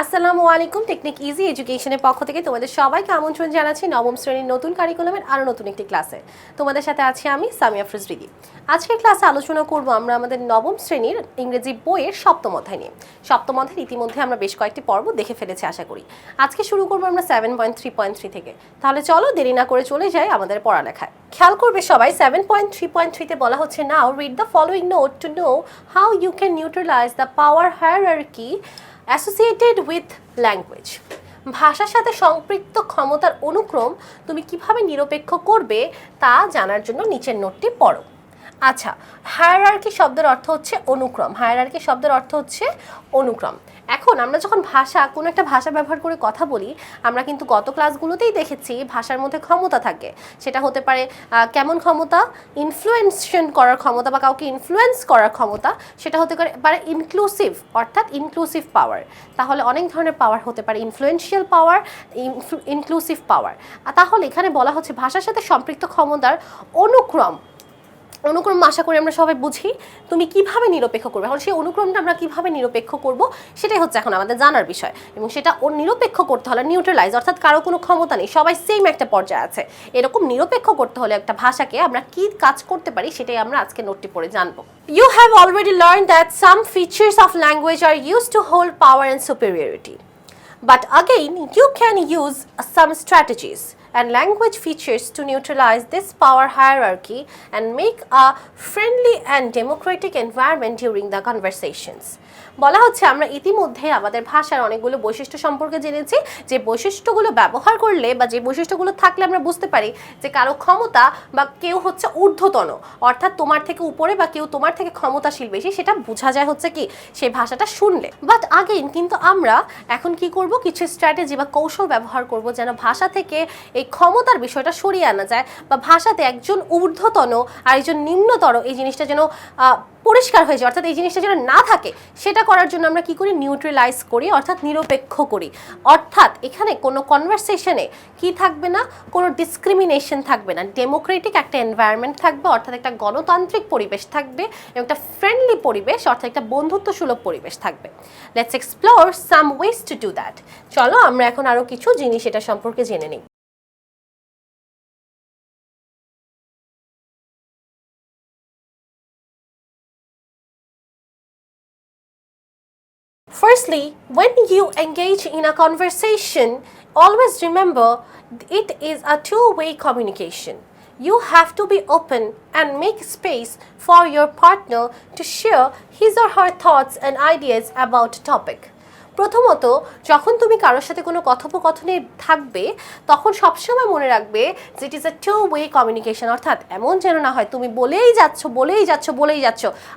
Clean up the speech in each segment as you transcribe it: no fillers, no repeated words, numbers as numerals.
আসসালামু আলাইকুম। Technique easy এডুকেশনের পক্ষ থেকে তোমাদের সবাইকে আমন্ত্রণ জানাচ্ছি নবম শ্রেণীর নতুন কারিকুলামের আরও নতুন একটি ক্লাসে। তোমাদের সাথে আছি আমি সামিয়া ফ্রুজরিদি। আজকের ক্লাসে আলোচনা করব আমরা আমাদের নবম শ্রেণীর ইংরেজি বইয়ের সপ্তম অধ্যায় নিয়ে। সপ্তম অধ্যায়ের ইতিমধ্যে আমরা বেশ কয়েকটি পর্ব দেখে ফেলেছি আশা করি। আজকে শুরু করবো আমরা 7.3.3 থেকে। তাহলে চলো দেরি না করে চলে যাই আমাদের পড়ালেখায়। খেয়াল করবে সবাই 7.3.3-তে বলা হচ্ছে now read the following note to know how you can neutralise the power hierarchy associated with language. ভাষার সাথে সম্পৃক্ত ক্ষমতার অনুক্রম তুমি কিভাবে নিরপেক্ষ করবে তা জানার জন্য নিচের নোটটি পড়ো। আচ্ছা, হায়ারার্কি শব্দের অর্থ হচ্ছে অনুক্রম। হায়ারার্কি শব্দের অর্থ হচ্ছে অনুক্রম। এখন আমরা যখন কোনো একটা ভাষা ব্যবহার করে কথা বলি, আমরা কিন্তু গত ক্লাসগুলোতেই দেখেছি ভাষার মধ্যে ক্ষমতা থাকে। সেটা হতে পারে কেমন ক্ষমতা, ইনফ্লুয়েন্সেশন করার ক্ষমতা বা কাউকে ইনফ্লুয়েন্স করার ক্ষমতা। সেটা হতে পারে ইনক্লুসিভ, অর্থাৎ ইনক্লুসিভ পাওয়ার। তাহলে অনেক ধরনের পাওয়ার হতে পারে, ইনফ্লুয়েন্সিয়াল পাওয়ার, ইনক্লুসিভ পাওয়ার। তাহলে এখানে বলা হচ্ছে ভাষার সাথে সম্পৃক্ত ক্ষমতার অনুক্রম আশা করি আমরা সবাই বুঝি। তুমি কিভাবে নিরপেক্ষ করবে, এখন সেই অনুক্রমটা আমরা কিভাবে নিরপেক্ষ করব সেটাই হচ্ছে এখন আমাদের জানার বিষয়। এবং সেটা নিরপেক্ষ করতে হলে নিউট্রালাইজ, অর্থাৎ কারো কোনো ক্ষমতা নেই, সবাই সেম একটা পর্যায়ে আছে, এরকম নিরপেক্ষ করতে হলে একটা ভাষাকে আমরা কি কাজ করতে পারি সেটাই আমরা আজকে নোটটি পড়ে জানবো। You have already learned that some features of language are used to hold power and superiority. But again, you can use some strategies and language features to neutralize this power hierarchy and make a friendly and democratic environment during the conversations. বলা হচ্ছে আমরা ইতিমধ্যে আমাদের ভাষার অনেকগুলো বৈশিষ্ট্য সম্পর্কে জেনেছি, যে বৈশিষ্ট্যগুলো ব্যবহার করলে বা যে বৈশিষ্ট্যগুলো থাকলে আমরা বুঝতে পারি যে কারো ক্ষমতা বা কেউ হচ্ছে ঊর্ধ্বতন, অর্থাৎ তোমার থেকে উপরে বা কেউ তোমার থেকে ক্ষমতাশীল বেশি, সেটা বোঝা যায় হচ্ছে কি সেই ভাষাটা শুনলে। বাট আগেইন কিন্তু আমরা এখন কি করব, কিছু স্ট্র্যাটেজি বা কৌশল ব্যবহার করব যেন ভাষা থেকে এই ক্ষমতার বিষয়টা সরিয়ে আনা যায়, বা ভাষাতে একজন ঊর্ধ্বতন আর একজন নিম্নতর এই জিনিসটা যেন পরিষ্কার হয়ে যায়, অর্থাৎ এই জিনিসটা যেন না থাকে। সেটা করার জন্য আমরা কি করি, নিউট্রালাইজ করি, অর্থাৎ নিরপেক্ষ করি। অর্থাৎ এখানে কোনো কনভারসেশনে কি থাকবে না, কোনো ডিসক্রিমিনেশন থাকবে না, ডেমোক্রেটিক একটা এনভায়রনমেন্ট থাকবে, অর্থাৎ একটা গণতান্ত্রিক পরিবেশ থাকবে এবং একটা ফ্রেন্ডলি পরিবেশ, অর্থাৎ একটা বন্ধুত্বসুলভ পরিবেশ থাকবে। Let's explore some ways to do that. চলো আমরা এখন আরও কিছু জিনিস এটা সম্পর্কে জেনে নিই। Firstly, when you engage in a conversation, always remember it is a two-way communication. You have to be open and make space for your partner to share his or her thoughts and ideas about a topic. প্রথমত, যখন তুমি কারোর সাথে কোনো কথোপকথনে থাকবে তখন সবসময় মনে রাখবে যে it is a two way communication, অর্থাৎ এমন যেন না হয় তুমি বলেই যাচ্ছ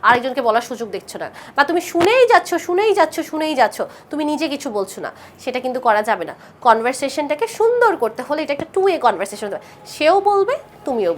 আরেকজনকে বলার সুযোগ দিচ্ছ না, বা তুমি শুনেই যাচ্ছ তুমি নিজে কিছু বলছো না, সেটা কিন্তু করা যাবে না। কনভারসেশনটাকে সুন্দর করতে হলে এটা একটা টু ওয়ে কনভারসেশন, সেও বলবে তুমিও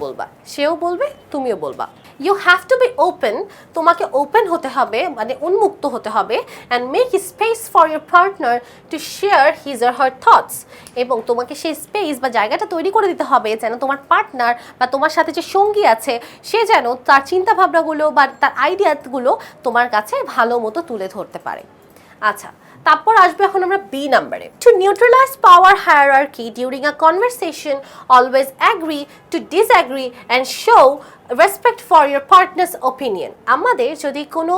বলবা। You have to be open, তোমাকে ওপেন হতে হবে, মানে উন্মুক্ত হতে হবে, and make space for your partner to share his or her thoughts, এবং তোমাকে সেই স্পেস বা জায়গাটা তৈরি করে দিতে হবে যেন তোমার পার্টনার বা তোমার সাথে যে সঙ্গী আছে সে যেন তার চিন্তাভাবনাগুলো বা তার আইডিয়াগুলো তোমার কাছে ভালো মতো তুলে ধরতে পারে। আচ্ছা, তারপর আসবে এখন আমরা বি নাম্বারে। To neutralise power hierarchy during a conversation, always agree to disagree and show respect for your partner's opinion. আমাদের যদি কোনো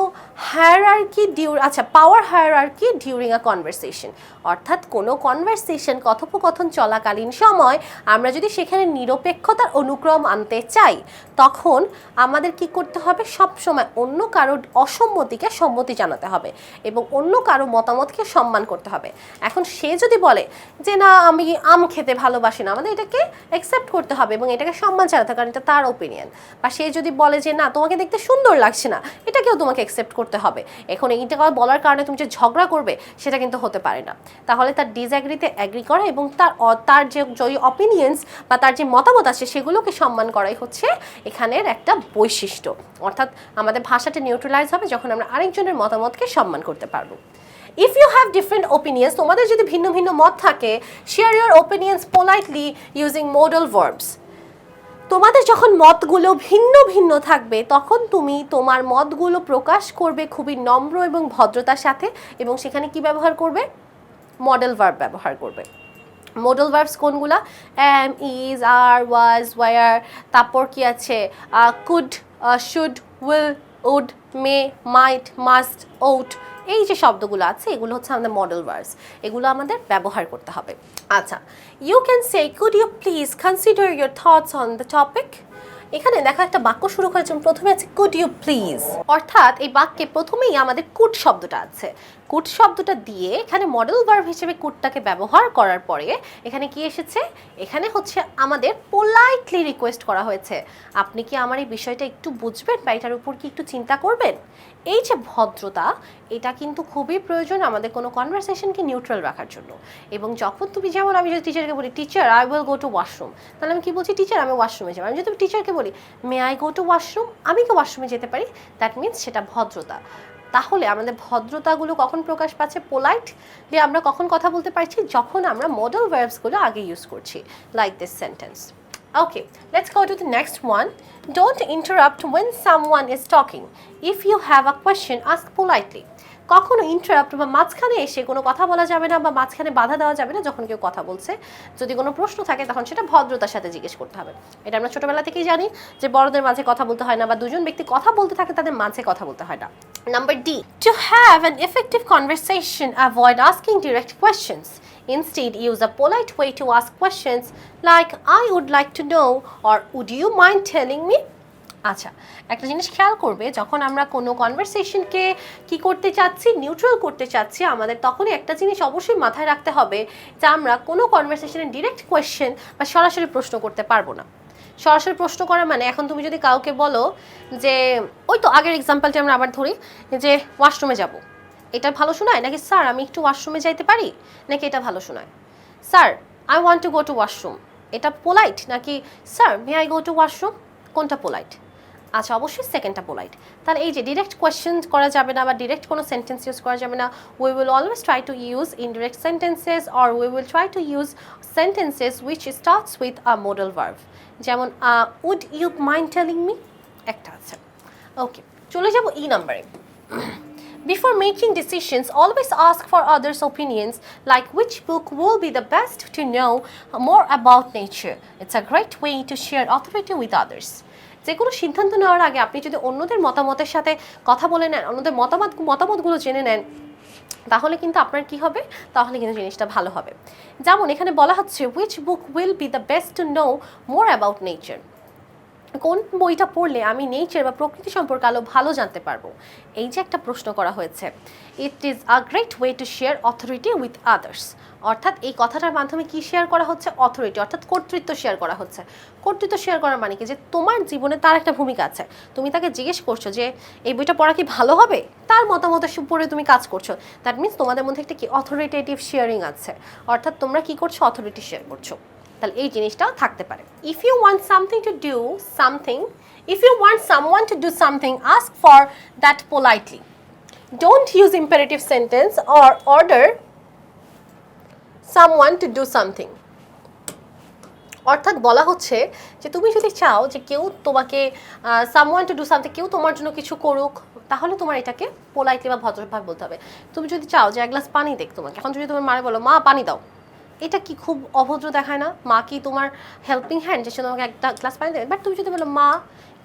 power hierarchy during a conversation, অর্থাৎ কোনো কনভারসেশন কথোপকথন চলাকালীন সময় আমরা যদি সেখানে নিরপেক্ষতার অনুক্রম আনতে চাই, তখন আমাদের কি করতে হবে, সবসময় অন্য কারো অসম্মতিকে সম্মতি জানাতে হবে এবং অন্য কারো মতামতকে সম্মান করতে হবে। এখন সে যদি বলে যে না আমি আম খেতে ভালোবাসি না, আমাদের এটাকে অ্যাকসেপ্ট করতে হবে এবং এটাকে সম্মান জানাতে হবে, কারণ এটা তার ওপিনিয়ন। বা সে যদি বলে যে না তোমাকে দেখতে সুন্দর লাগছে না, এটাকেও তোমাকে অ্যাকসেপ্ট করতে হবে। এখন এইটা বলার কারণে তুমি যে ঝগড়া করবে সেটা কিন্তু হতে পারে না। তাহলে তার ডিসঅ্যাগ্রিতে অ্যাগ্রি করা এবং তার যে অপিনিয়ন্স বা তার যে মতামত আছে সেগুলোকে সম্মান করাই হচ্ছে এখানের একটা বৈশিষ্ট্য। অর্থাৎ আমাদের ভাষাটা নিউট্রালাইজ হবে যখন আমরা আরেকজনের মতামতকে সম্মান করতে পারবো। If you have different opinions, তোমাদের যদি ভিন্ন ভিন্ন মত থাকে, share your opinions politely using modal verbs। তোমাদের যখন মতগুলো ভিন্ন ভিন্ন থাকবে তখন তুমি তোমার মতগুলো প্রকাশ করবে খুবই নম্র এবং ভদ্রতার সাথে, এবং সেখানে কি ব্যবহার করবে, মডেল ভার্ব ব্যবহার করবে। মডেল ভার্বস কোনগুলা? am, is, are, was, were, তারপর কি আছে could, should, will, would, may, might, must, ought, এই যে শব্দগুলো আছে এগুলো হচ্ছে আমাদের মডেল ভার্বস, এগুলো আমাদের ব্যবহার করতে হবে। আচ্ছা, you can say could you please consider your thoughts on the topic? এখানে দেখো একটা বাক্য শুরু করেছে, প্রথমে আছে কুড ইউ প্লিজ, অর্থাৎ এই বাক্যে প্রথমেই আমাদের কুড শব্দটা আছে। কুড শব্দটা দিয়ে এখানে মডেল ভার্ব হিসেবে কুডটাকে ব্যবহার করার পরে এখানে কি এসেছে? এখানে হচ্ছে আমাদের পোলাইটলি রিকোয়েস্ট করা হয়েছে, আপনি কি আমার এই বিষয়টা একটু বুঝবেন বা এটার উপর কি একটু চিন্তা করবেন। এই যে ভদ্রতা, এটা কিন্তু খুবই প্রয়োজন আমাদের কোনো কনভারসেশনকে নিউট্রাল রাখার জন্য। এবং যখন তুমি, যেমন আমি যদি টিচারকে বলি teacher I will go to washroom, তাহলে আমি কি বলছি? টিচার আমি ওয়াশরুমে যাবো। আমি যদি টিচারকে বলি may I go to washroom, আমি কি ওয়াশরুমে যেতে পারি, দ্যাট মিনস সেটা ভদ্রতা। তাহলে আমাদের ভদ্রতাগুলো কখন প্রকাশ পাচ্ছে? পোলাইটলি আমরা কখন কথা বলতে পারছি? যখন আমরা মডেল ভার্বসগুলো আগে ইউজ করছি, like this sentence. Okay, let's go to the next one. Don't interrupt when someone is talking. If you have a question, ask politely. কখনো ইন্টারাপ্ট বা মাঝখানে এসে কোনো কথা বলা যাবে না বা মাঝখানে বাধা দেওয়া যাবে না যখন কেউ কথা বলছে। যদি কোনো প্রশ্ন থাকে তখন সেটা ভদ্রতার সাথে জিজ্ঞেস করতে হবে। এটা আমরা ছোটবেলা থেকেই জানি যে বড়দের মাঝে কথা বলতে হয় না, বা দুজন ব্যক্তি কথা বলতে থাকে তাদের মাঝে কথা বলতে হয় না। Number D, to have an effective conversation, avoid asking direct questions. Instead, use a polite way to ask questions like I would like to know or would you mind telling me? আচ্ছা, একটা জিনিস খেয়াল করবে, যখন আমরা কোনো কনভারসেশনকে কি করতে চাচ্ছি, নিউট্রাল করতে চাচ্ছি, আমাদের তখনই একটা জিনিস অবশ্যই মাথায় রাখতে হবে যে আমরা কোনো কনভারসেশনে ডিরেক্ট কোয়েশ্চেন বা সরাসরি প্রশ্ন করতে পারবো না। সরাসরি প্রশ্ন করা মানে, এখন তুমি যদি কাউকে বলো যে ওই তো আগের এক্সাম্পলটি আমরা আবার ধরি, যে ওয়াশরুমে যাব, এটা ভালো শোনায় নাকি স্যার আমি একটু ওয়াশরুমে যাইতে পারি, নাকি এটা ভালো শোনায়? Sir I want to go to washroom, এটা পোলাইট নাকি sir may I go to washroom, কোনটা পোলাইট? আচ্ছা, অবশ্যই সেকেন্ডটা পোলাইট। তাহলে এই যে ডিরেক্ট কোয়েশ্চেন করা যাবে না বা ডিরেক্ট কোনো সেন্টেন্স ইউজ করা যাবে না। We will always try to use indirect sentences or we will try to use sentences which starts with a modal verb. যেমন would you mind telling me একটা আছে। ওকে, চলে যাব ই নাম্বারে। Before making decisions, always ask for others' opinions, like which book will be the best to know more about nature. It's a great way to share authority with others. যে কোনো সিদ্ধান্ত নেওয়ার আগে আপনি যদি অন্যদের মতামতের সাথে কথা বলে নেন, অন্যদের মতামতগুলো জেনে নেন, তাহলে কিন্তু আপনার কি হবে? তাহলে কিন্তু জিনিসটা ভালো হবে। যেমন এখানে বলা হচ্ছে which book will be the best to know more about nature. কোন বইটা পড়লে আমি নেচার বা প্রকৃতি সম্পর্কে আরও ভালো জানতে পারবো। এই যে একটা প্রশ্ন করা হয়েছে, ইট is a great way to share authority with others, অর্থাৎ এই কথাটার মাধ্যমে কি শেয়ার করা হচ্ছে? অথরিটি, অর্থাৎ কর্তৃত্ব শেয়ার করা হচ্ছে। কর্তৃত্ব শেয়ার করার মানে কি? যে তোমার জীবনে তার একটা ভূমিকা আছে, তুমি তাকে জিজ্ঞেস করছো যে এই বইটা পড়া কি ভালো হবে, তার মতামতের উপরে তুমি কাজ করছো। দ্যাট মিনস তোমাদের মধ্যে একটা কি অথরিটেটিভ শেয়ারিং আছে, অর্থাৎ তোমরা কি করছো? অথরিটি শেয়ার করছো। তাহলে এই জিনিসটা থাকতে পারে। If you want someone to do something ask for that politely. Don't use imperative sentence or order someone to do something. অর্থাৎ বলা হচ্ছে যে তুমি যদি চাও যে কেউ তোমাকে সামওয়ান টু ডু সামথিং, কেউ তোমার জন্য কিছু করুক, তাহলে তোমার এটাকে পোলাইটলি বা ভদ্রভাবে বলতে হবে। তুমি যদি চাও যে এক গ্লাস পানি দেখ তোমাকে, এখন যদি তোমার মারে বলো মা পানি দাও, এটা কি খুব অভদ্র দেখায় না? মা কি তোমার হেল্পিং হ্যান্ড যে সে তোমাকে একটা গ্লাস পানি দেবে? বাট তুমি যদি বলো মা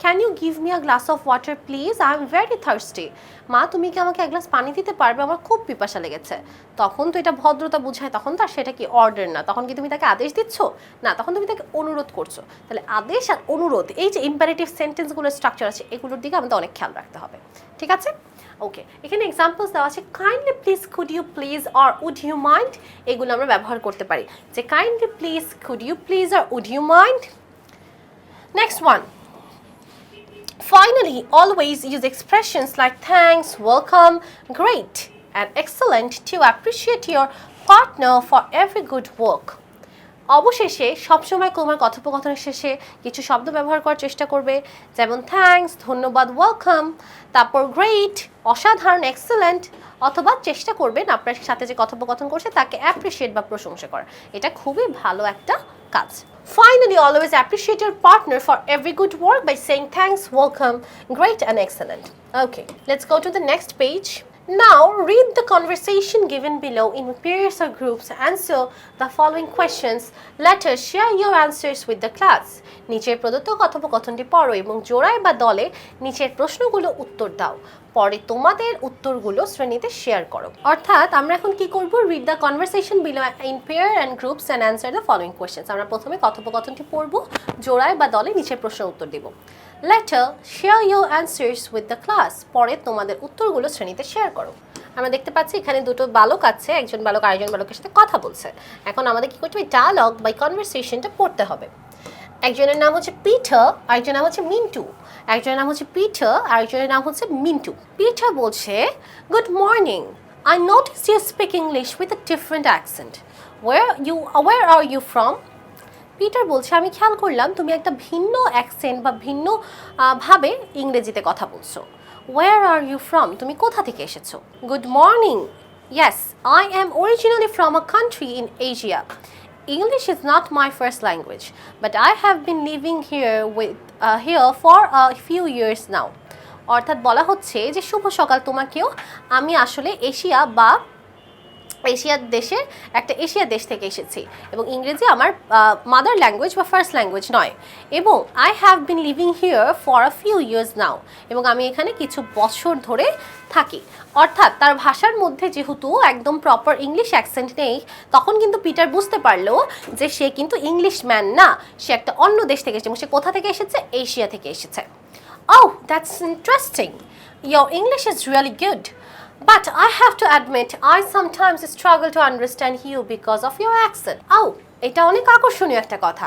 can you give me a glass of water please, I am very thirsty, মা তুমি কি আমাকে এক গ্লাস পানি দিতে পারবে, আমার খুব পিপাসা লেগেছে, তখন তো এটা ভদ্রতা বোঝায়, তখন তো আর সেটা কি অর্ডার না, তখন কি তুমি তাকে আদেশ দিচ্ছ না, তখন তুমি তাকে অনুরোধ করছো। তাহলে আদেশ আর অনুরোধ, এই যে ইম্পারেটিভ সেন্টেন্সগুলোর স্ট্রাকচার আছে, এগুলোর দিকে আমাদের অনেক খেয়াল রাখতে হবে। ঠিক আছে, ওকে, এখানে এক্সাম্পলস দেওয়া আছে kindly please, could you please or would you mind, এগুলো আমরা ব্যবহার করতে পারি, যে kindly please, could you please or would you mind. Next one, finally, always use expressions like thanks, welcome, great, and excellent to appreciate your partner for every good work. অবশেষে সবসময় তোমার কথোপকথনের শেষে কিছু শব্দ ব্যবহার করার চেষ্টা করবে, যেমন থ্যাঙ্কস, ধন্যবাদ, ওয়েলকাম, তারপর গ্রেট, অসাধারণ, এক্সেলেন্ট, অথবা চেষ্টা করবেন আপনার সাথে যে কথোপকথন করছে তাকে অ্যাপ্রিশিয়েট বা প্রশংসা করা। এটা খুবই ভালো একটা কাজ। Finally, always appreciate your partner for every good work by saying thanks, welcome, great, and excellent. Okay, let's go to the next page. Now read the conversation given below in pairs or groups. Answer the following questions. Later share your answers with the class. নিচের প্রদত্ত কথোপকথনটি পড়ো এবং জোড়ায় বা দলে নিচের প্রশ্নগুলো উত্তর দাও। পরে তোমাদের উত্তরগুলো শ্রেণীতে শেয়ার করো। অর্থাৎ আমরা এখন কি করব? Read the conversation below in pair and groups and answer the following questions. আমরা প্রথমে কথোপকথনটি পড়ব, জোড়ায় বা দলে নিচের প্রশ্নের উত্তর দেব। Later share your answers with the class. পরে তোমাদের উত্তরগুলো শ্রেণীতে শেয়ার করো। আমরা দেখতে পাচ্ছি এখানে দুটো বালক আছে, একজন বালক আরেকজন বালকের সাথে কথা বলছে। এখন আমাদের কি করতে হবে? ডায়ালগ বাই কনভারসেশনটা পড়তে হবে। একজনের নাম হচ্ছে পিটার, আরেকজনের নাম হচ্ছে মিন্টু। একজনের নাম হচ্ছে পিটার, আরেকজনের নাম হচ্ছে মিন্টু। পিটার বলছে, good morning, I notice you speak English with a different accent. Where are you from? Peter বলছে, আমি খেয়াল করলাম তুমি একটা ভিন্ন অ্যাকসেন্ট বা ভিন্ন ভাবে ইংরেজিতে কথা বলছো। Where are you from? তুমি কোথা থেকে এসেছো? Good morning, yes, I am originally from a country in Asia. English is not my first language, but I have been living here for a few years now. অর্থাৎ বলা হচ্ছে যে শুভ সকাল তোমাকেও, আমি আসলে এশিয়ার দেশ থেকে এসেছি এবং ইংরেজি আমার মাদার ল্যাঙ্গুয়েজ বা ফার্স্ট ল্যাঙ্গুয়েজ নয়। এবং I have been living here for a few years now, এবং আমি এখানে কিছু বছর ধরে থাকি। অর্থাৎ তার ভাষার মধ্যে যেহেতু একদম প্রপার ইংলিশ অ্যাকসেন্ট নেই, তখন কিন্তু পিটার বুঝতে পারলো যে সে কিন্তু ইংলিশ ম্যান না, সে একটা অন্য দেশ থেকে এসেছে। এবং সে কোথা থেকে এসেছে? এশিয়া থেকে এসেছে। Oh, that's interesting. Your English is really good. But I have to admit, I sometimes struggle to understand you because of your accent. Oh, এটা অনেক আকর্ষণীয় একটা কথা।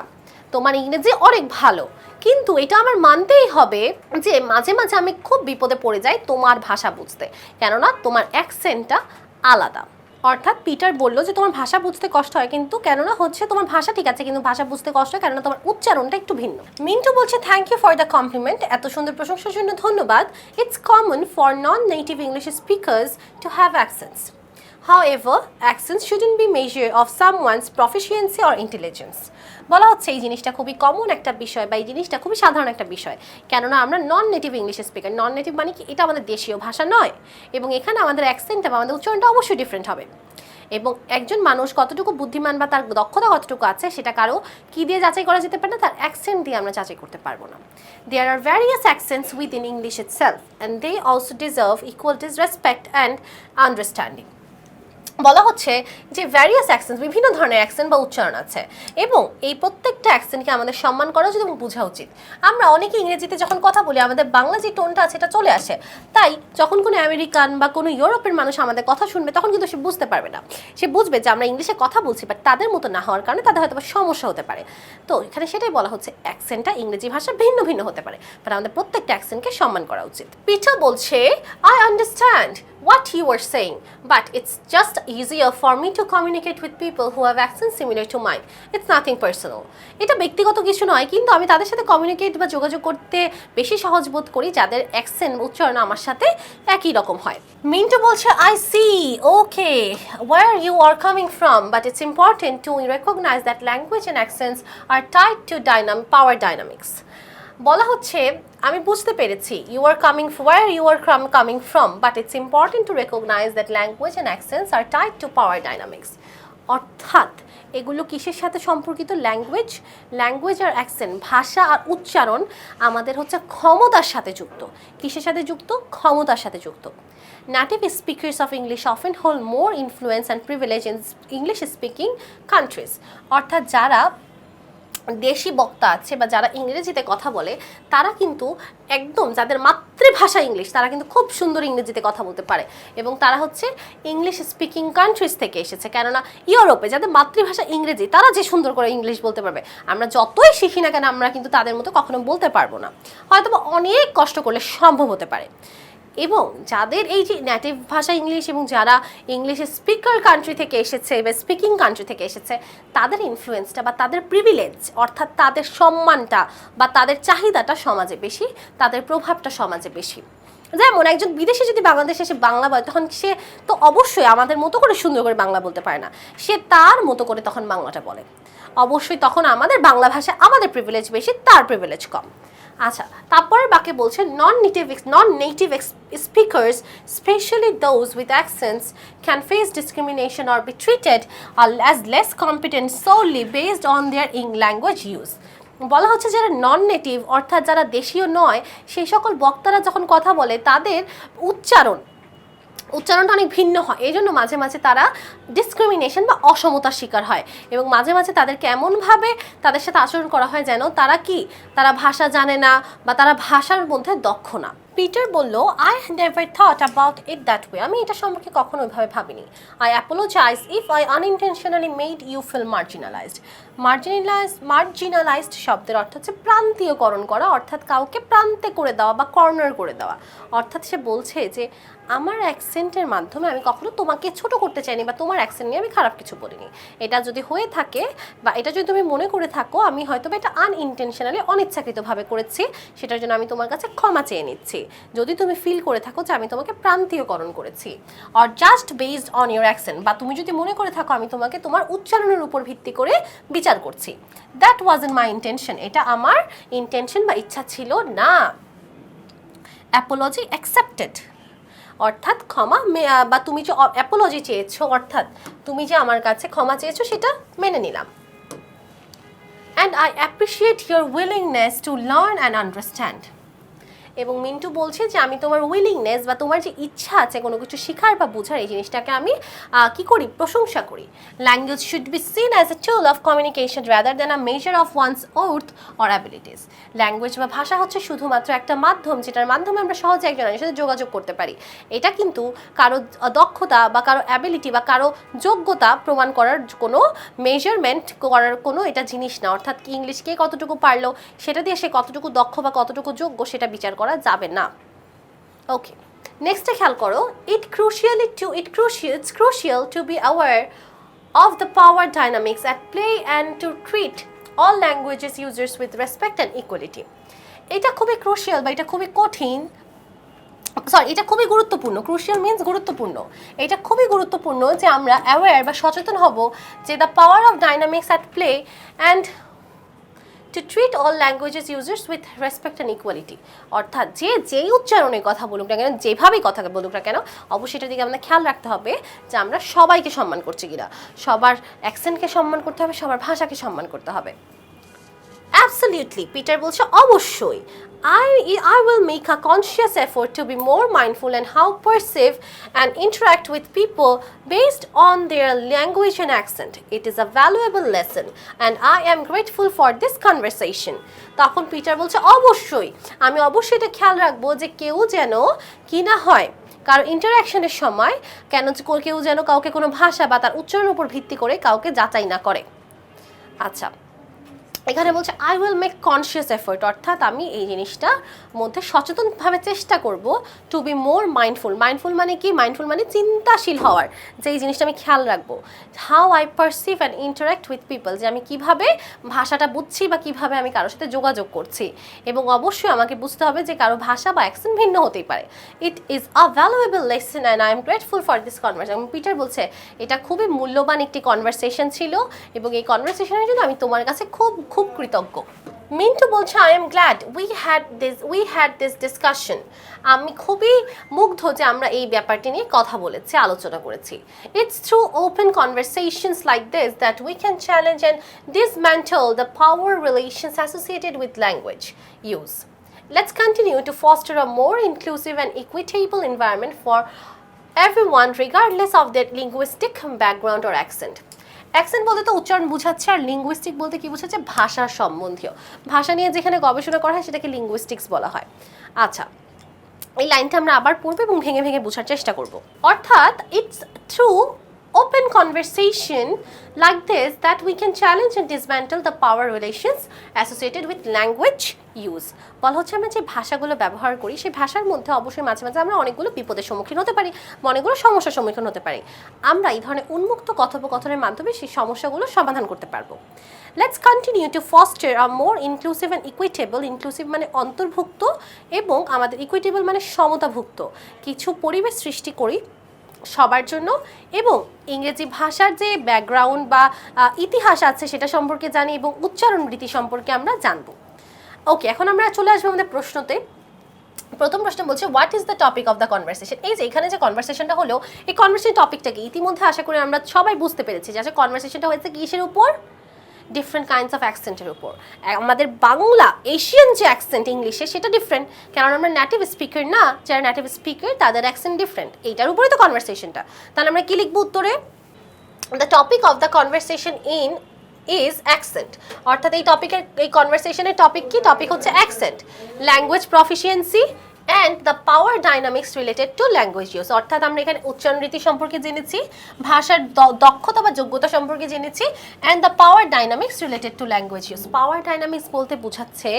তোমার ইংরেজি অনেক ভালো, কিন্তু এটা আমার মানতেই হবে যে মাঝে মাঝে আমি খুব বিপদে পড়ে যাই তোমার ভাষা বুঝতে, কেননা তোমার অ্যাকসেন্টটা আলাদা। অর্থাৎ পিটার বললো যে তোমার ভাষা বুঝতে কষ্ট হয়, কিন্তু কেননা হচ্ছে তোমার ভাষা ঠিক আছে, কিন্তু ভাষা বুঝতে কষ্ট হয় কেননা তোমার উচ্চারণটা একটু ভিন্ন। মিন্টু বলছে, thank you for the compliment, এত সুন্দর প্রশংসার জন্য ধন্যবাদ। It's common for non native English speakers to have accents. However, accents shouldn't be measure of someone's proficiency or intelligence. বলা হচ্ছে এই জিনিসটা খুবই কমন একটা বিষয় বা এই জিনিসটা খুবই সাধারণ একটা বিষয়, কেননা আমরা নন নেটিভ ইংলিশ স্পিকার। নন নেটিভ মানে কি? এটা আমাদের দেশীয় ভাষা নয়, এবং এখানে আমাদের অ্যাকসেন্টটা বা আমাদের উচ্চারণটা অবশ্যই ডিফারেন্ট হবে। এবং একজন মানুষ কতটুকু বুদ্ধিমান বা তার দক্ষতা কতটুকু আছে সেটা কারো কী দিয়ে যাচাই করা যেতে পারে না? তার অ্যাকসেন্ট দিয়ে আমরা যাচাই করতে পারবো না। There are various accents within English itself, and they also deserve equal respect and understanding. বলা হচ্ছে যে ভ্যারিয়াস অ্যাকসেন্ট, বিভিন্ন ধরনের অ্যাকসেন্ট বা উচ্চারণ আছে, এবং এই প্রত্যেকটা অ্যাকসেন্টকে আমাদের সম্মান করা উচিত এবং বোঝা উচিত। আমরা অনেকে ইংরেজিতে যখন কথা বলি আমাদের বাংলা যে টোনটা আছে এটা চলে আসে, তাই যখন কোনো আমেরিকান বা কোনো ইউরোপের মানুষ আমাদের কথা শুনবে তখন কিন্তু সে বুঝতে পারবে না। সে বুঝবে যে আমরা ইংলিশে কথা বলছি, বাট তাদের মতো না হওয়ার কারণে তাদের হয়তো সমস্যা হতে পারে। তো এখানে সেটাই বলা হচ্ছে, অ্যাকসেন্টটা ইংরেজি ভাষা ভিন্ন ভিন্ন হতে পারে, বাট আমাদের প্রত্যেকটা অ্যাকসেন্টকে সম্মান করা উচিত। পিটার বলছে, I understand what you were saying, but it's just easier for me to communicate with people who have accents similar to mine. It's nothing personal. এটা ব্যক্তিগত কিছু নয়, কিন্তু আমি তাদের সাথে কমিউনিকেট বা যোগাযোগ করতে বেশি সহজ বোধ করি যাদের অ্যাকসেন্ট উচ্চারণ আমার সাথে একই রকম হয়। মিন্টু বলছে, I see, okay, where you are coming from, but it's important to recognize that language and accents are tied to power dynamics. বলা হচ্ছে, আমি বুঝতে পেরেছি, where you are coming from, but it's important to recognize that language and accents are tied to power dynamics. অর্থাৎ এগুলো কিসের সাথে সম্পর্কিত? ল্যাঙ্গুয়েজ আর অ্যাকসেন্ট, ভাষা আর উচ্চারণ আমাদের হচ্ছে ক্ষমতার সাথে যুক্ত। কিসের সাথে যুক্ত? ক্ষমতার সাথে যুক্ত। Native speakers of English often hold more influence and privilege in English speaking countries. অর্থাৎ যারা দেশি বক্তা আছে বা যারা ইংরেজিতে কথা বলে তারা কিন্তু একদম, যাদের মাতৃভাষা ইংলিশ, তারা কিন্তু খুব সুন্দর ইংরেজিতে কথা বলতে পারে, এবং তারা হচ্ছে ইংলিশ স্পিকিং কান্ট্রিজ থেকে এসেছে। কেননা ইউরোপে যাদের মাতৃভাষা ইংরেজি, তারা যে সুন্দর করে ইংলিশ বলতে পারবে, আমরা যতই শিখি না কেন আমরা কিন্তু তাদের মতো কখনো বলতে পারবো না, হয়তো অনেক কষ্ট করলে সম্ভব হতে পারে। এবং যাদের এই যে নেটিভ ভাষা ইংলিশ এবং যারা ইংলিশ স্পিকার কান্ট্রি থেকে এসেছে বা স্পিকিং কান্ট্রি থেকে এসেছে, তাদের ইনফ্লুয়েন্সটা বা তাদের প্রিভিলেজ, অর্থাৎ তাদের সম্মানটা বা তাদের চাহিদাটা সমাজে বেশি, তাদের প্রভাবটা সমাজে বেশি। যেমন একজন বিদেশি যদি বাংলাদেশে এসে বাংলা বলে, তখন সে তো অবশ্যই আমাদের মতো করে সুন্দর করে বাংলা বলতে পারে না, সে তার মতো করে তখন বাংলাটা বলে। অবশ্যই তখন আমাদের বাংলা ভাষা, আমাদের প্রিভিলেজ বেশি, তার প্রিভিলেজ কম। আচ্ছা, তারপরে বাকি বলছে non-native speakers, especially those with accents, can face discrimination or be treated as less competent solely based on their language use. বলা হচ্ছে যারা নন নেটিভ অর্থাৎ যারা দেশীয় নয় সেই সকল বক্তারা যখন কথা বলে তাদের উচ্চারণটা অনেক ভিন্ন হয়, এই জন্য মাঝে মাঝে তারা ডিসক্রিমিনেশন বা অসমতার শিকার হয় এবং মাঝে মাঝে তাদেরকে এমনভাবে তাদের সাথে আচরণ করা হয় যেন তারা ভাষা জানে না বা তারা ভাষার মধ্যে দক্ষ না। পিটার বলল, I never thought about it that way, আমি এটা সম্পর্কে কখনো ওইভাবে ভাবিনি। I apologise if I unintentionally made you feel marginalised শব্দের অর্থ হচ্ছে প্রান্তীয়করণ করা, অর্থাৎ কাউকে প্রান্তে করে দেওয়া বা কর্নার করে দেওয়া। অর্থাৎ সে বলছে যে আমার অ্যাকসেন্টের মাধ্যমে আমি কখনো তোমাকে ছোট করতে চাইনি বা তোমার অ্যাকসেন্ট নিয়ে আমি খারাপ কিছু বলিনি। এটা যদি হয়ে থাকে বা এটা যদি তুমি মনে করে থাকো আমি হয়তো বা এটা আনইনটেনশনালি অনিচ্ছাকৃতভাবে করেছি, সেটার জন্য আমি তোমার কাছে ক্ষমা চেয়ে নিচ্ছি। যদি তুমি ফিল করে থাকো যে আমি তোমাকে প্রান্তীয়করণ করেছি, or just based on your accent, বা তুমি যদি মনে করে থাকো আমি তোমাকে তোমার উচ্চারণের উপর ভিত্তি করে বিচার করছি, দ্যাট ওয়াজন্ট মাই ইন্টেনশন, এটা আমার ইন্টেনশন বা ইচ্ছা ছিল না। অ্যাপোলজি অ্যাকসেপ্টেড, অর্থাৎ ক্ষমা বা তুমি যে অ্যাপোলজি চেয়েছো অর্থাৎ তুমি যে আমার কাছে ক্ষমা চেয়েছো সেটা মেনে নিলাম। And I appreciate your willingness to learn and understand. এবং মিন্টু বলছে যে আমি তোমার উইলিংনেস বা তোমার যে ইচ্ছা আছে কোনো কিছু শেখার বা বোঝার, এই জিনিসটাকে আমি কি করি, প্রশংসা করি। Language should be seen as a tool of communication rather than a measure of wands worth or abilities. Language বা ভাষা হচ্ছে শুধুমাত্র একটা মাধ্যম যেটার মাধ্যমে আমরা সহজে একজনের সাথে যোগাযোগ করতে পারি। এটা কিন্তু কারো দক্ষতা বা কারো অ্যাবিলিটি বা কারো যোগ্যতা প্রমাণ করার কোনো মেজারমেন্ট করার কোনো এটা জিনিস না। অর্থাৎ কি ইংলিশ কে কতটুকু পারলো সেটা দিয়ে সে কতটুকু দক্ষ বা কতটুকু যোগ্য সেটা বিচার করা যাবে না। ওকে, নেক্সটে খেয়াল করো, it's crucial to be aware of the power dynamics at play and to treat all languages users with respect and equality. এটা খুবই ক্রুশিয়াল বা এটা খুবই কঠিন, এটা খুবই গুরুত্বপূর্ণ। ক্রুশিয়াল মিন্স গুরুত্বপূর্ণ। এটা খুবই গুরুত্বপূর্ণ যে আমরা অ্যাওয়্যার বা সচেতন হব যে the power of dynamics at play and to treat all languages users with respect and equality. অর্থাৎ যেই উচ্চারণের কথা বলুক না কেন, যেভাবেই কথা বলুক না কেন, অবশ্যই এটার দিকে আমাদের খেয়াল রাখতে হবে যে আমরা সবাইকে সম্মান করছি কিনা, সবার অ্যাকসেন্টকে সম্মান করতে হবে, সবার ভাষাকে সম্মান করতে হবে। Absolutely, পিটার বলছে অবশ্যই। I will make a conscious effort to be more mindful in how perceive and interact with people based on their language and accent. It is a valuable lesson and I am grateful for this conversation. তখন Peter বলছে অবশ্যই, আমি অবশ্যই এটা খেয়াল রাখবো যে কেউ যেন কি না হয়, কারণ ইন্টারাকশনের সময় কেউ যেন কাউকে কোনো ভাষা বা তার উচ্চারণের উপর ভিত্তি করে কাউকে যাচাই না করে। আচ্ছা, এখানে বলছে I will make conscious effort, অর্থাৎ আমি এই জিনিসটার মধ্যে সচেতনভাবে চেষ্টা করব to be more mindful. Mindful মানে কি? মাইন্ডফুল মানে চিন্তাশীল হওয়ার, যে এই জিনিসটা আমি খেয়াল রাখবো। How I perceive and interact with people, যে আমি কিভাবে ভাষাটা বুঝছি বা কিভাবে আমি কারোর সাথে যোগাযোগ করছি, এবং অবশ্যই আমাকে বুঝতে হবে যে কারো ভাষা বা অ্যাকসেন্ট ভিন্ন হতেই পারে। ইট is a valuable lesson and I am grateful for this conversation. Peter বলছে এটা খুবই মূল্যবান একটি কনভারসেশন ছিল এবং এই কনভারসেশনের জন্য আমি তোমার কাছে খুব কৃতজ্ঞ। মিন্টু বলছে I am glad we had this discussion. আমি খুবই মুগ্ধ যে আমরা এই ব্যাপারটি নিয়ে কথা বলেছি, আলোচনা করেছি। It's through open conversations like this that we can challenge and dismantle the power relations associated with language use. Let's continue to foster a more inclusive and equitable environment for everyone regardless of their linguistic background or accent. Accent বলতে তো উচ্চারণ বোঝাচ্ছে, আর linguistic বলতে কি বোঝাচ্ছে? ভাষা সম্বন্ধীয়। ভাষা নিয়ে যেখানে গবেষণা করা হয় সেটাকে লিঙ্গুইস্টিক্স বলা হয়। আচ্ছা, এই লাইনটা আমরা আবার পড়বো এবং ভেঙে ভেঙে বোঝার চেষ্টা করব। অর্থাৎ it's through open conversation like this that we can challenge and dismantle the power relations associated with language use. বলা হচ্ছে আমরা যে ভাষাগুলো ব্যবহার করি সেই ভাষার মধ্যে অবশ্যই মাঝে মাঝে আমরা অনেকগুলো বিপদের সম্মুখীন হতে পারি, অনেকগুলো সমস্যার সম্মুখীন হতে পারি। আমরা এই ধরনের উন্মুক্ত কথোপকথনের মাধ্যমে সেই সমস্যাগুলো সমাধান করতে পারবো। Let's continue to foster a more inclusive and equitable, inclusive মানে অন্তর্ভুক্ত এবং আমাদের equitable মানে সমতাভুক্ত কিছু পরিবেশ সৃষ্টি করি সবার জন্য, এবং ইংরেজি ভাষার যে ব্যাকগ্রাউন্ড বা ইতিহাস আছে সেটা সম্পর্কে জানি এবং উচ্চারণ রীতি সম্পর্কে আমরা জানবো। ওকে, এখন আমরা চলে আসবো আমাদের প্রশ্নতে। প্রথম প্রশ্ন বলছে what is the topic of the conversation. এই যে এখানে যে কনভারসেশনটা হলো, এই কনভারসেশন টপিকটা কি ইতিমধ্যে আশা করি আমরা সবাই বুঝতে পেরেছি যে কনভারসেশনটা হয়েছে কিসের উপর, ডিফারেন্ট কাইন্ডস অফ অ্যাকসেন্টের উপর। আমাদের বাংলা এশিয়ান যে অ্যাকসেন্ট ইংলিশে সেটা ডিফারেন্ট, কারণ আমরা নেটিভ স্পিকার না, যারা নেটিভ স্পিকার তাদের অ্যাকসেন্ট ডিফারেন্ট, এইটার উপরেই তো কনভারসেশনটা। তাহলে আমরা কি লিখবো উত্তরে, the topic of the conversation in is accent, অর্থাৎ এই টপিকের, এই কনভারসেশনের টপিক কি, টপিক হচ্ছে accent, language proficiency and the power dynamics related to language use. অর্থাৎ আমরা এখানে উচ্চারণ রীতি সম্পর্কে জেনেছি, ভাষার দক্ষতা বা যোগ্যতা সম্পর্কে জেনেছি, and the power dynamics related to language use. Power dynamics বলতে বোঝাচ্ছে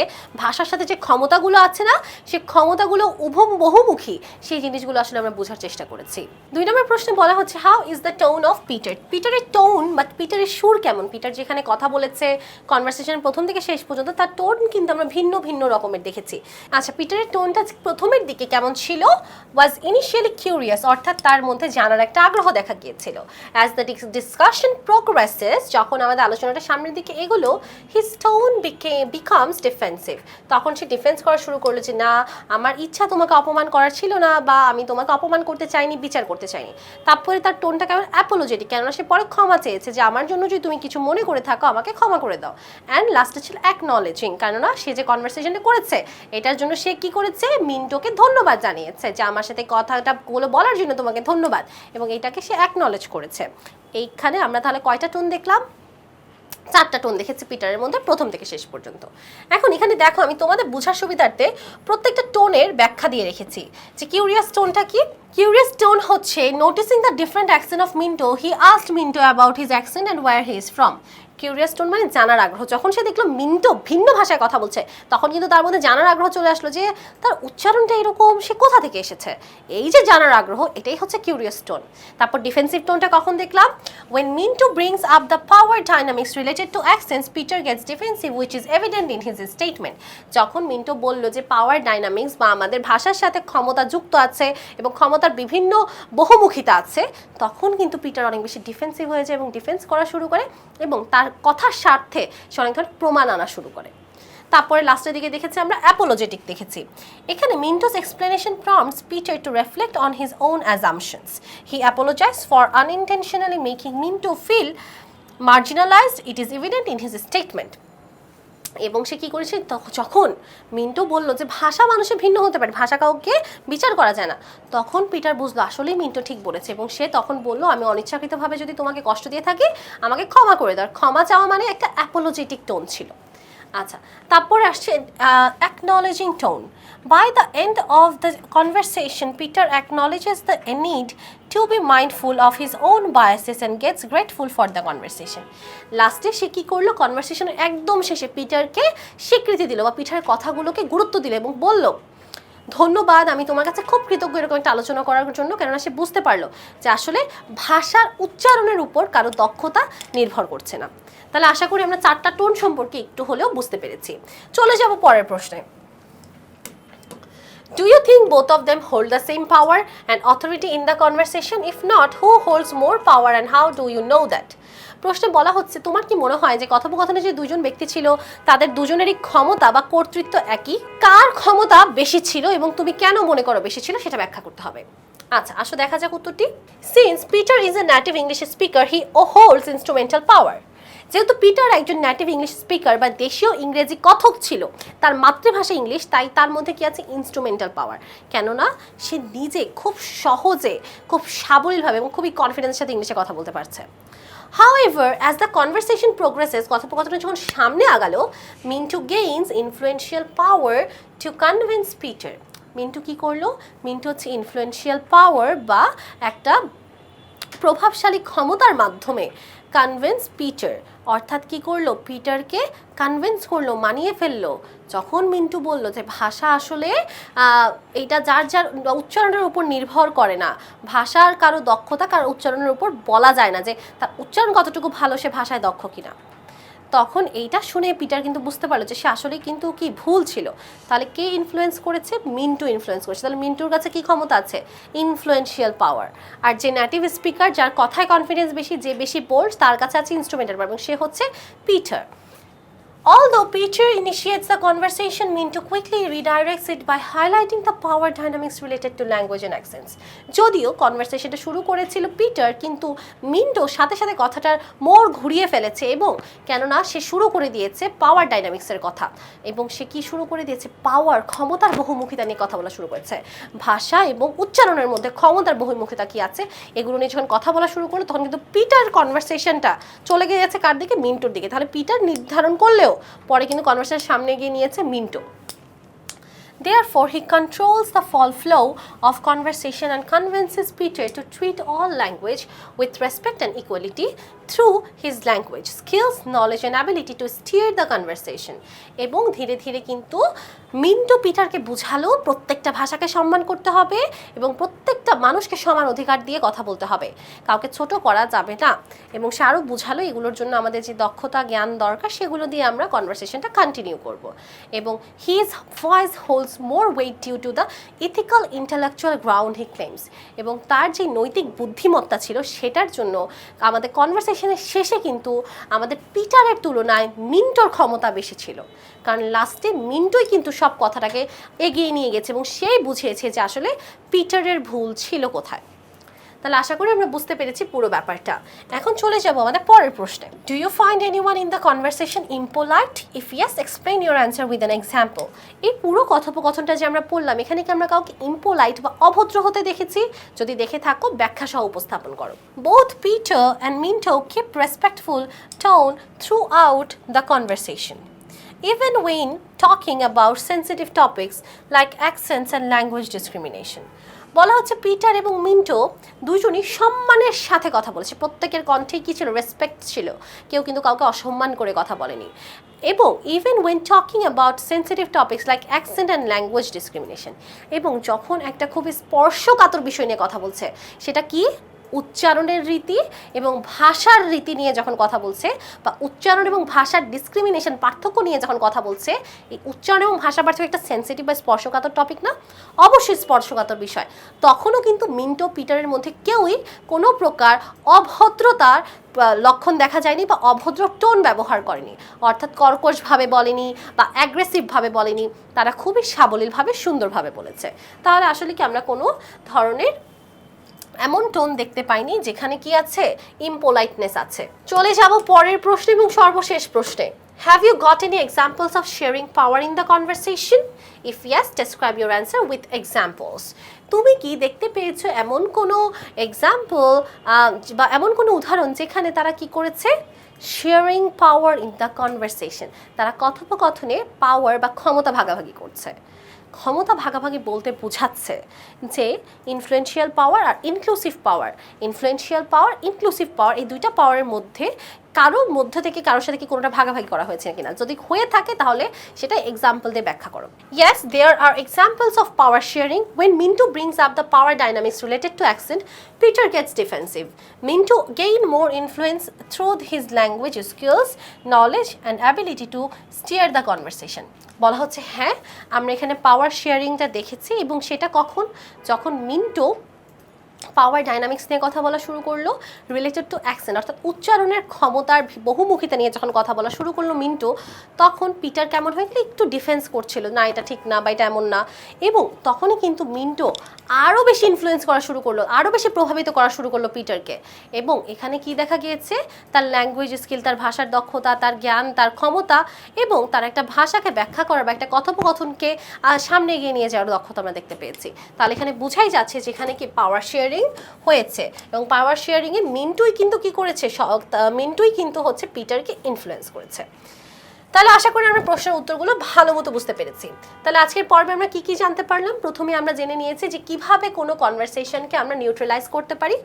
ভাষার সাথে যে ক্ষমতাগুলো আছে না, সেই ক্ষমতাগুলো বহুমুখী, সেই জিনিসগুলো আসলে আমরা বোঝার চেষ্টা করেছি। 2 নম্বর প্রশ্নে বলা হচ্ছে how is the tone of Peter. পিটারের টোন বা পিটারের সুর কেমন, পিটার যেখানে কথা বলেছে কনভারসেশনের প্রথম থেকে শেষ পর্যন্ত তার টোন কিন্তু আমরা ভিন্ন ভিন্ন রকমের দেখেছি। আচ্ছা, পিটারের টোনটা প্রথমের দিকে কেমন ছিল, ওয়াজ ইনিশিয়ালি কিউরিয়াস, অর্থাৎ তার মধ্যে জানার একটা আগ্রহ দেখা গিয়েছিল। অ্যাজ দ্য ডিসকাশন প্রোগ্রেসেস, যখন আমাদের আলোচনাটা সামনের দিকে এগোলো, হিজ টোন বিকামস ডিফেন্সিভ, তখন সে ডিফেন্স করা শুরু করলো যে না, আমার ইচ্ছা তোমাকে অপমান করার ছিল না, বা আমি তোমাকে অপমান করতে চাইনি, বিচার করতে চাইনি। তারপরে তার টোনটা কেমন অ্যাপোলজেটিক, কেননা সে পরে ক্ষমা চেয়েছে যে আমার জন্য যদি তুমি কিছু মনে করে থাকো আমাকে ক্ষমা করে দাও। অ্যান্ড লাস্টে ছিল অ্যাকনলেজিং, কেননা সে যে কনভারসেশনটা করেছে এটার জন্য সে কি করেছে, মিন্টোকে ধন্যবাদ জানিয়েছে যে আমার সাথে কথাটা বলার জন্য তোমাকে ধন্যবাদ, এবং এটাকে সে অ্যাকনলেজ করেছে। এইখানে আমরা তাহলে কয়টা টোন দেখলাম, 4টা টোন দেখেছি পিটারের মধ্যে প্রথম থেকে শেষ পর্যন্ত। এখন এখানে দেখো আমি তোমাদের বোঝার সুবিধার্থে প্রত্যেকটা টোনের ব্যাখ্যা দিয়ে রেখেছি যে কিউরিয়াস টোনটা কি। কিউরিয়াস টোন হচ্ছে noticing the different accent of Minto, he asked Minto about his accent and where he is from. Curious tone মানে জানার আগ্রহ, যখন সে দেখলো মিন্টো ভিন্ন ভাষায় কথা বলছে তখন কিন্তু তার মধ্যে জানার আগ্রহ চলে আসলো যে তার উচ্চারণটা এরকম, সে কোথা থেকে এসেছে, এই যে জানার আগ্রহ, এটাই হচ্ছে কিউরিয়াস টোন। তারপর ডিফেন্সিভ টোনটা কখন দেখলাম, when Minto brings up the power dynamics related to accents, Peter gets defensive which is evident in his statement. যখন মিন্টো বলল যে পাওয়ার ডাইনামিক্স বা আমাদের ভাষার সাথে ক্ষমতা যুক্ত আছে এবং ক্ষমতার বিভিন্ন বহুমুখিতা আছে, তখন কিন্তু পিটার অনেক বেশি ডিফেন্সিভ হয়ে যায় এবং ডিফেন্স করা শুরু করে এবং তার কথার স্বার্থে সে অনেক ধরনের প্রমাণ আনা শুরু করে। তারপরে লাস্টের দিকে দেখেছি আমরা অ্যাপোলজেটিক দেখেছি। এখানে Minto's explanation prompts Peter to reflect on his own assumptions. He apologised for unintentionally making Minto feel marginalised, it is evident in his statement. এবং সে কী করেছে, যখন মিন্টো বললো যে ভাষা মানুষের ভিন্ন হতে পারে, ভাষা কাউকে বিচার করা যায় না, তখন পিটার বুঝলো আসলেই মিন্টো ঠিক বলেছে এবং সে তখন বললো আমি অনিচ্ছাকৃতভাবে যদি তোমাকে কষ্ট দিয়ে থাকি আমাকে ক্ষমা করে দাও। ক্ষমা চাওয়া মানে একটা অ্যাপোলজেটিক টোন ছিল। আচ্ছা, তারপরে আসছে অ্যাকনলেজিং tone. By the end of the conversation, Peter acknowledges the need to be mindful of his own biases and gets grateful for the conversation. লাস্টে সে কী করলো, কনভারসেশনের একদম শেষে পিটারকে স্বীকৃতি দিল বা পিটার কথাগুলোকে গুরুত্ব দিল এবং বলল ধন্যবাদ, আমি তোমার কাছে খুব কৃতজ্ঞ এরকম একটা আলোচনা করার জন্য, কেননা সে বুঝতে পারলো যে আসলে ভাষার উচ্চারণের উপর কারো দক্ষতা নির্ভর করছে না। তাহলে আশা করি আমরা 4টা টোন সম্পর্কে একটু হলেও বুঝতে পেরেছি। চলে যাব পরের প্রশ্নে। Do you think both of them hold the same power and authority in the conversation? If not, who holds more power and how do you know that? প্রশ্নে বলা হচ্ছে তোমার কি মনে হয় যে কথোপকথনে যে দুজন ব্যক্তি ছিল তাদের দুজনেরই ক্ষমতা বা কর্তৃত্ব একই, কার ক্ষমতা বেশি ছিল এবং তুমি কেন মনে করো বেশি ছিল সেটা ব্যাখ্যা করতে হবে। আচ্ছা, আসো দেখা যাক উত্তরটি। Since Peter is a native English speaker, he holds instrumental power. যেহেতু পিটার একজন নেটিভ ইংলিশ স্পিকার বা দেশীয় ইংরেজি কথক ছিল, তার মাতৃভাষা ইংলিশ, তাই তার মধ্যে কি আছে ইনস্ট্রুমেন্টাল পাওয়ার, কেননা সে নিজে খুব সহজে, খুব সাবলীলভাবে এবং খুবই কনফিডেন্সের সাথে ইংলিশে কথা বলতে পারছে। However, as the conversation progresses, কথোপকথন যখন সামনে আগালো, Minto gains influential power to convince Peter. Minto কি করলো, মিন্টো হচ্ছে ইনফ্লুয়েন্সিয়াল পাওয়ার বা একটা প্রভাবশালী ক্ষমতার মাধ্যমে কনভিন্স পিটার, অর্থাৎ কি করলো, পিটারকে কনভিন্স করলো, মানিয়ে ফেললো। যখন মিন্টু বলল যে ভাষা আসলে এটা যার যার উচ্চারণের উপর নির্ভর করে না, ভাষার কারো দক্ষতা কারো উচ্চারণের উপর বলা যায় না যে তার উচ্চারণ কতটুকু ভালো, সে ভাষায় দক্ষ কিনা, তখন এইটা শুনে পিটার কিন্তু বুঝতে পারলো যে সে আসলে কিন্তু কি ভুল ছিল। তাহলে কে ইনফ্লুয়েন্স করেছে, মিন্টু ইনফ্লুয়েন্স করেছে। তাহলে মিন্টুর কাছে কি ক্ষমতা আছে, ইনফ্লুয়েন্সিয়াল পাওয়ার। আর যে নেটিভ স্পিকার, যার কথায় কনফিডেন্স বেশি, যে বেশি বোল্ড, তার কাছে আছে ইনস্ট্রুমেন্টাল পাওয়ার এবং সে হচ্ছে Peter. Although Peter initiates the conversation, Minto quickly redirects it by highlighting the power dynamics related to language and accents. যদিও কনভারসেশনটা শুরু করেছিল পিটার, কিন্তু মিন্টো সাথে সাথে কথাটার মোড় ঘুরিয়ে ফেলেছে, এবং কেননা সে শুরু করে দিয়েছে পাওয়ার ডাইনামিক্সের কথা, এবং সে কি শুরু করে দিয়েছে, পাওয়ার, ক্ষমতার বহুমুখিতা নিয়ে কথা বলা শুরু করেছে। ভাষা এবং উচ্চারণের মধ্যে ক্ষমতার বহুমুখিতা কি আছে এগুলো নিয়ে যখন কথা বলা শুরু করলো, তখন কিন্তু পিটার কনভারসেশনটা চলে গিয়েছে কার দিকে, মিন্টোর দিকে। তাহলে পিটার নির্ধারণ করলেও পরে কিন্তু কনভারসেশন সামনে গিয়ে নিয়েছে Minto. Therefore, he controls the flow of conversation and convinces Peter to treat all language with respect and equality through his language, skills, knowledge and ability to steer the conversation. এবং ধীরে ধীরে কিন্তু Minto পিটারকে বুঝালো প্রত্যেকটা ভাষাকে সম্মান করতে হবে এবং প্রত্যেকটা মানুষকে সমান অধিকার দিয়ে কথা বলতে হবে, কাউকে ছোট করা যাবে না। এবং সে আরও বুঝালো এগুলোর জন্য আমাদের যে দক্ষতা, জ্ঞান দরকার সেগুলো দিয়ে আমরা কনভারসেশনটা কন্টিনিউ করব। এবং his voice holds more weight due to the ethical intellectual ground he claims. এবং তার যে নৈতিক বুদ্ধিমত্তা ছিল সেটার জন্য আমাদের কনভারসেশনের শেষে কিন্তু আমাদের পিটারের তুলনায় মিন্টোর ক্ষমতা বেশি ছিল, কারণ লাস্টে মিন্টোই কিন্তু সব কথাটাকে এগিয়ে নিয়ে গেছে এবং সেই বুঝিয়েছে যে আসলে পিটারের ভুল ছিল কোথায়। তাহলে আশা করি আমরা বুঝতে পেরেছি পুরো ব্যাপারটা। এখন চলে যাব আমাদের পরের প্রশ্নে। Do you find anyone in the conversation impolite? If yes, explain your answer with an example. এই পুরো কথোপকথনটা যে আমরা পড়লাম, এখানে কি আমরা কাউকে ইম্পোলাইট বা অভদ্র হতে দেখেছি? যদি দেখে থাকো ব্যাখ্যা সহ উপস্থাপন করো। Both Peter and Minto keep respectful tone through out the conversation, even when talking about sensitive topics like accents and language discrimination. বলা হচ্ছে পিটার এবং মিন্টো দুজনই সম্মানের সাথে কথা বলেছে, প্রত্যেকের কণ্ঠে কি ছিল, রেসপেক্ট ছিল, কেউ কিন্তু কাউকে অসম্মান করে কথা বলেনি। এবং even when talking about sensitive topics like accent and language discrimination, এবং যখন একটা খুবই স্পর্শকাতর বিষয় নিয়ে কথা বলছে, সেটা কি, উচ্চারণের রীতি এবং ভাষার রীতি নিয়ে যখন কথা বলছে, বা উচ্চারণ এবং ভাষার ডিসক্রিমিনেশন, পার্থক্য নিয়ে যখন কথা বলছে, এই উচ্চারণ এবং ভাষা পার্থক্য একটা সেন্সিটিভ বা স্পর্শকাতর টপিক না? অবশ্যই স্পর্শকাতর বিষয়। তখনও কিন্তু মিন্টো পিটারের মধ্যে কেউই কোনো প্রকার অভদ্রতার লক্ষণ দেখা যায়নি বা অভদ্র টোন ব্যবহার করেনি, অর্থাৎ কর্কশভাবে বলেনি বা অ্যাগ্রেসিভভাবে বলেনি, তারা খুবই সাবলীলভাবে সুন্দরভাবে বলেছে। তাহলে আসলে কি আমরা কোনো ধরনের এমন টোন দেখতে পাইনি যেখানে কি আছে, ইম্পোলাইটনেস আছে। চলে যাব পরের প্রশ্ন এবং সর্বশেষ প্রশ্নে। Have you got any examples of sharing power in the conversation? If yes, describe your answer with examples. তুমি কি দেখতে পেয়েছো এমন কোনো এক্সাম্পল বা এমন কোনো উদাহরণ যেখানে তারা কি করেছে, sharing power in the conversation, তারা কথোপকথনে পাওয়ার বা ক্ষমতা ভাগাভাগি করছে। ক্ষমতা ভাগাভাগি বলতে বোঝাচ্ছে যে ইনফ্লুয়েন্সিয়াল পাওয়ার আর ইনক্লুসিভ পাওয়ার, ইনফ্লুয়েন্সিয়াল পাওয়ার, ইনক্লুসিভ পাওয়ার, এই দুইটা পাওয়ারের মধ্যে কারোর মধ্য থেকে কারোর সাথে কি কোনোটা ভাগাভাগি করা হয়েছে কিনা, যদি হয়ে থাকে তাহলে সেটা এক্সাম্পল দিয়ে ব্যাখ্যা করো। Yes, there are examples of power sharing when Minto brings up the power dynamics related to accent, Peter gets defensive. Minto gain more influence through his language skills, knowledge and ability to steer the conversation. বলা হচ্ছে হ্যাঁ, আমরা এখানে পাওয়ার শেয়ারিংটা দেখেছি, এবং সেটা কখন, যখন মিন্টো পাওয়ার ডাইনামিক্স নিয়ে কথা বলা শুরু করলো রিলেটেড টু অ্যাকসেন্ট, অর্থাৎ উচ্চারণের ক্ষমতার বহুমুখিতা নিয়ে যখন কথা বলা শুরু করলো মিন্টো, তখন পিটার কেমন হয়ে গেল, একটু ডিফেন্স করছিল, না এটা ঠিক না বা এটা এমন না। এবং তখনই কিন্তু মিন্টো আরও বেশি ইনফ্লুয়েন্স করা শুরু করলো, আরও বেশি প্রভাবিত করা শুরু করলো পিটারকে। এবং এখানে কি দেখা গিয়েছে, তার ল্যাঙ্গুয়েজ স্কিল, তার ভাষার দক্ষতা, তার জ্ঞান, তার ক্ষমতা, এবং তার একটা ভাষাকে ব্যাখ্যা করার বা একটা কথোপকথনকে সামনে এগিয়ে নিয়ে যাওয়ার দক্ষতা আমরা দেখতে পেয়েছি। তাহলে এখানে বোঝাই যাচ্ছে যেখানে কি পাওয়ার শেয়ারিং হয়েছে, এবং পাওয়ার শেয়ারিংয়ে মিন্টুই কিন্তু কি করেছে, মিন্টুই কিন্তু হচ্ছে পিটারকে ইনফ্লুয়েন্স করেছে। তাহলে আশা করি আমরা প্রশ্নের উত্তরগুলো ভালো মতো বুঝতে পেরেছি। তাহলে আজকের পর্বে আমরা কি কি জানতে পারলাম? প্রথমে আমরা জেনে নিয়েছি যে কিভাবে কোনো কনভারসেশনকে আমরা নিউট্রালাইজ করতে পারি।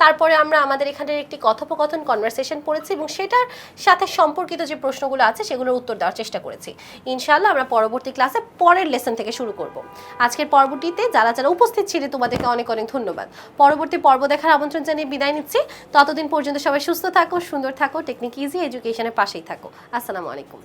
তারপরে আমরা আমাদের এখানে একটি কথোপকথন কনভারসেশন পড়েছি এবং সেটার সাথে সম্পর্কিত যে প্রশ্নগুলো আছে সেগুলোর উত্তর দেওয়ার চেষ্টা করেছি। ইনশাআল্লাহ আমরা পরবর্তী ক্লাসে পরের লেসন থেকে শুরু করব। আজকের পর্বটিতে যারা যারা উপস্থিত ছিলেন তোমাদেরকে অনেক অনেক ধন্যবাদ। পরবর্তী পর্ব দেখার আমন্ত্রণ জানিয়ে বিদায় নিচ্ছি। ততদিন পর্যন্ত সবাই সুস্থ থাকো, সুন্দর থাকো, টেকনিক ইজি এডুকেশনের পাশেই থাকো। আসসালামু আলাইকুম।